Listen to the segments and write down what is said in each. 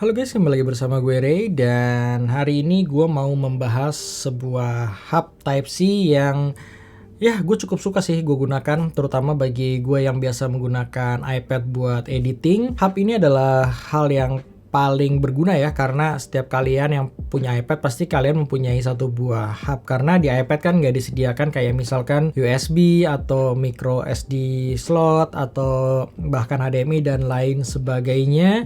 Halo guys, kembali lagi bersama gue Ray dan hari ini gue mau membahas sebuah hub Type-C yang gue cukup suka sih gue gunakan, terutama bagi gue yang biasa menggunakan iPad buat editing. Hub ini adalah hal yang paling berguna ya, karena setiap kalian yang punya iPad pasti kalian mempunyai satu buah hub, karena di iPad kan nggak disediakan kayak misalkan USB atau micro SD slot atau bahkan HDMI dan lain sebagainya.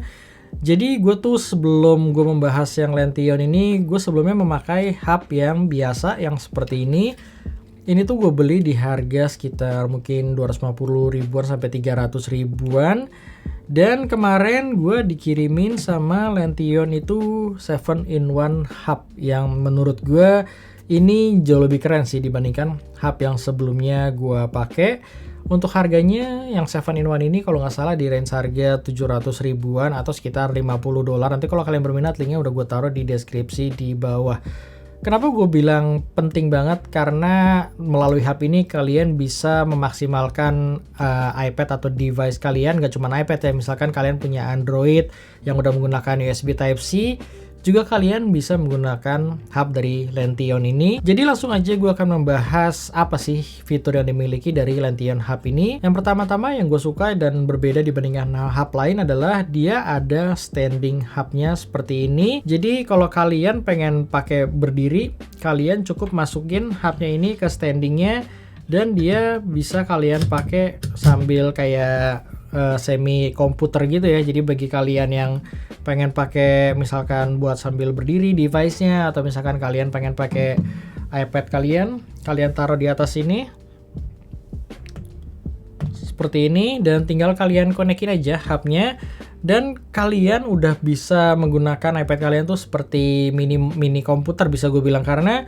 Jadi gue tuh sebelum gue membahas yang Letion ini, gue sebelumnya memakai hub yang biasa yang seperti ini. Ini tuh gue beli di harga sekitar mungkin 250 ribuan sampai 300 ribuan. Dan kemarin gue dikirimin sama Letion itu 7-in-1 hub yang menurut gue ini jauh lebih keren sih dibandingkan hub yang sebelumnya gue pakai. Untuk harganya yang 7-in-1 ini kalau nggak salah di range harga 700 ribuan atau sekitar 50 dolar. Nanti kalau kalian berminat linknya udah gue taruh di deskripsi di bawah. Kenapa gue bilang penting banget? Karena melalui hub ini kalian bisa memaksimalkan iPad atau device kalian. Gak cuma iPad ya, misalkan kalian punya Android yang udah menggunakan USB Type-C, juga kalian bisa menggunakan hub dari Letion ini. Jadi langsung aja gue akan membahas apa sih fitur yang dimiliki dari Letion hub ini. Yang pertama-tama yang gue suka dan berbeda dibandingkan hub lain adalah dia ada standing hubnya seperti ini. Jadi kalau kalian pengen pakai berdiri, kalian cukup masukin hubnya ini ke standingnya dan dia bisa kalian pakai sambil kayak semi komputer gitu ya. Jadi bagi kalian yang pengen pakai misalkan buat sambil berdiri device-nya, atau misalkan kalian pengen pakai iPad kalian taruh di atas sini seperti ini dan tinggal kalian konekin aja hubnya dan kalian udah bisa menggunakan iPad kalian tuh seperti mini komputer bisa gue bilang, karena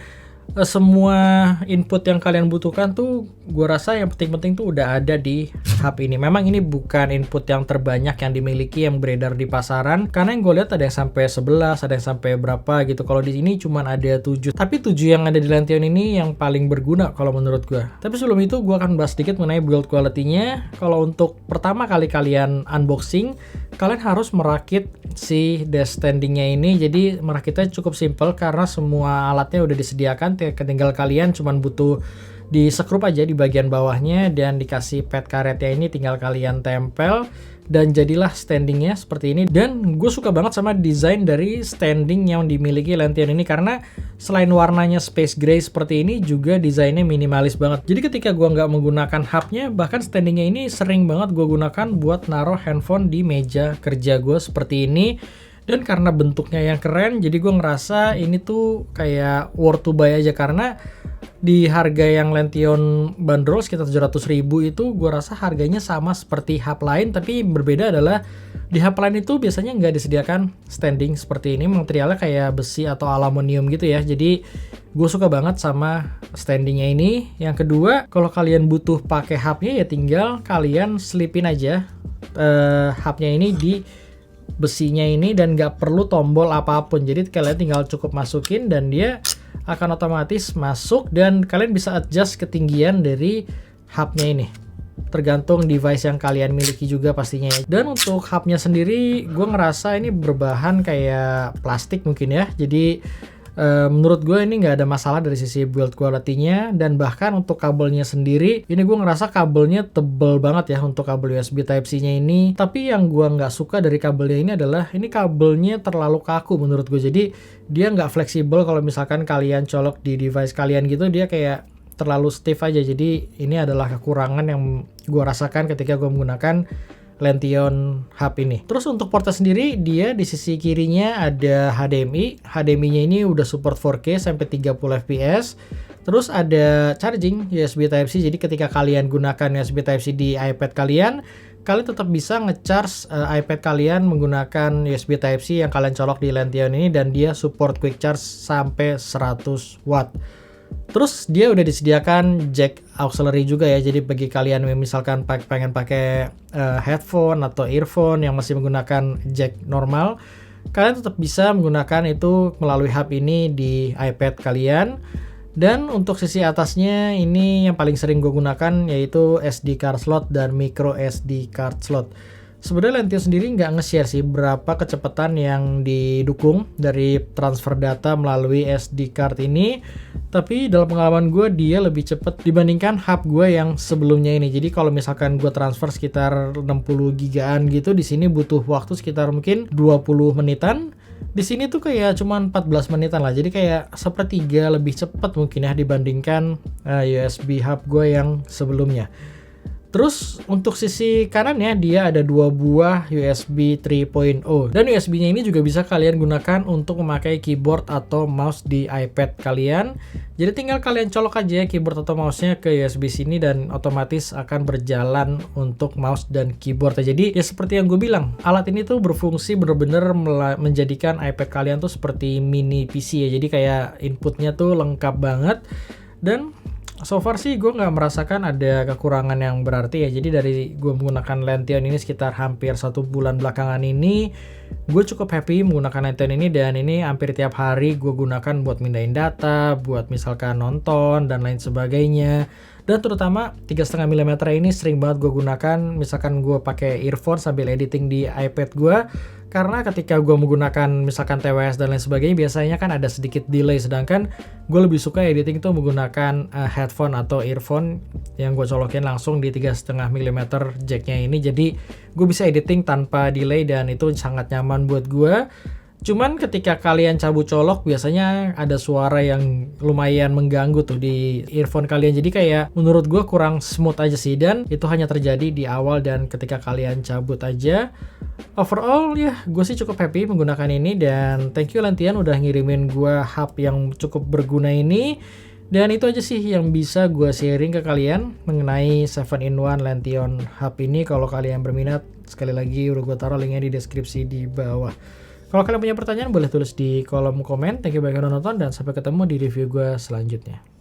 semua input yang kalian butuhkan tuh gue rasa yang penting-penting tuh udah ada di hub ini. Memang ini bukan input yang terbanyak yang dimiliki yang beredar di pasaran, karena yang gue lihat ada yang sampai 11, ada yang sampai berapa gitu. Kalau di sini cuman ada 7. Tapi 7 yang ada di Letion ini yang paling berguna kalau menurut gue. Tapi sebelum itu gue akan bahas sedikit mengenai build quality-nya. Kalau untuk pertama kali kalian unboxing, kalian harus merakit si desk standing-nya ini. Jadi merakitnya cukup simple karena semua alatnya udah disediakan. Tinggal kalian cuman butuh di sekrup aja di bagian bawahnya dan dikasih pad karetnya ini tinggal kalian tempel dan jadilah standingnya seperti ini. Dan gue suka banget sama desain dari standing yang dimiliki Letion ini, karena selain warnanya space gray seperti ini juga desainnya minimalis banget. Jadi ketika gue nggak menggunakan hubnya, bahkan standingnya ini sering banget gue gunakan buat naruh handphone di meja kerja gue seperti ini. Dan karena bentuknya yang keren, jadi gue ngerasa ini tuh kayak worth to buy aja, karena di harga yang Letion bandrol sekitar 700 ribu itu gue rasa harganya sama seperti hub lain, tapi berbeda adalah di hub lain itu biasanya nggak disediakan standing seperti ini, materialnya kayak besi atau aluminium gitu ya. Jadi gue suka banget sama standingnya ini. Yang kedua, kalau kalian butuh pakai hubnya ya tinggal kalian selipin aja hubnya ini di besinya ini dan nggak perlu tombol apapun. Jadi kalian tinggal cukup masukin dan dia akan otomatis masuk dan kalian bisa adjust ketinggian dari hubnya ini tergantung device yang kalian miliki juga pastinya. Dan untuk hubnya sendiri gue ngerasa ini berbahan kayak plastik mungkin ya. Jadi menurut gue ini nggak ada masalah dari sisi build quality-nya, dan bahkan untuk kabelnya sendiri ini gue ngerasa kabelnya tebel banget ya untuk kabel USB Type-C-nya ini. Tapi yang gue nggak suka dari kabelnya ini adalah ini kabelnya terlalu kaku menurut gue. Jadi dia nggak fleksibel. Kalau misalkan kalian colok di device kalian gitu, dia kayak terlalu stiff aja. Jadi ini adalah kekurangan yang gue rasakan ketika gue menggunakan Letion hub ini. Terus untuk portnya sendiri, dia di sisi kirinya ada HDMI. HDMI-nya ini udah support 4K sampai 30 fps. Terus ada charging USB Type-C. Jadi ketika kalian gunakan USB Type-C di iPad kalian tetap bisa nge-charge iPad kalian menggunakan USB Type-C yang kalian colok di Letion ini, dan dia support quick charge sampai 100 watt. Terus dia udah disediakan jack auxiliary juga ya. Jadi bagi kalian yang misalkan pengen pakai headphone atau earphone yang masih menggunakan jack normal, kalian tetap bisa menggunakan itu melalui hub ini di iPad kalian. Dan untuk sisi atasnya ini yang paling sering gue gunakan yaitu SD card slot dan micro SD card slot. Sebenarnya Lentio sendiri nggak nge-share sih berapa kecepatan yang didukung dari transfer data melalui SD card ini, tapi dalam pengalaman gue dia lebih cepat dibandingkan hub gue yang sebelumnya ini. Jadi kalau misalkan gue transfer sekitar 60 gigaan gitu, di sini butuh waktu sekitar mungkin 20 menitan. Di sini tuh kayak cuma 14 menitan lah. Jadi kayak sepertiga lebih cepat mungkin ya dibandingkan USB hub gue yang sebelumnya. Terus untuk sisi kanannya dia ada dua buah USB 3.0 dan USB-nya ini juga bisa kalian gunakan untuk memakai keyboard atau mouse di iPad kalian. Jadi tinggal kalian colok aja keyboard atau mouse-nya ke USB sini dan otomatis akan berjalan untuk mouse dan keyboard. Jadi ya seperti yang gue bilang, alat ini tuh berfungsi bener-bener menjadikan iPad kalian tuh seperti mini PC ya. Jadi kayak inputnya tuh lengkap banget dan so far sih gue nggak merasakan ada kekurangan yang berarti ya. Jadi dari gue menggunakan Letion ini sekitar hampir 1 bulan belakangan ini, gue cukup happy menggunakan Letion ini, dan ini hampir tiap hari gue gunakan buat mindahin data, buat misalkan nonton dan lain sebagainya. Dan terutama 3,5 mm ini sering banget gue gunakan misalkan gue pakai earphone sambil editing di iPad gue. Karena ketika gue menggunakan misalkan TWS dan lain sebagainya, biasanya kan ada sedikit delay, sedangkan gue lebih suka editing itu menggunakan headphone atau earphone yang gue colokin langsung di 3,5 mm jacknya ini. Jadi gue bisa editing tanpa delay dan itu sangat nyaman buat gue. Cuman ketika kalian cabut colok biasanya ada suara yang lumayan mengganggu tuh di earphone kalian. Jadi kayak menurut gue kurang smooth aja sih, dan itu hanya terjadi di awal dan ketika kalian cabut aja. Overall ya gue sih cukup happy menggunakan ini, dan thank you Lentian udah ngirimin gue hub yang cukup berguna ini. Dan itu aja sih yang bisa gue sharing ke kalian mengenai 7-in-1 Letion hub ini. Kalau kalian berminat, sekali lagi udah gue taruh linknya di deskripsi di bawah. Kalau kalian punya pertanyaan boleh tulis di kolom komen. Thank you banyak udah nonton dan sampai ketemu di review gue selanjutnya.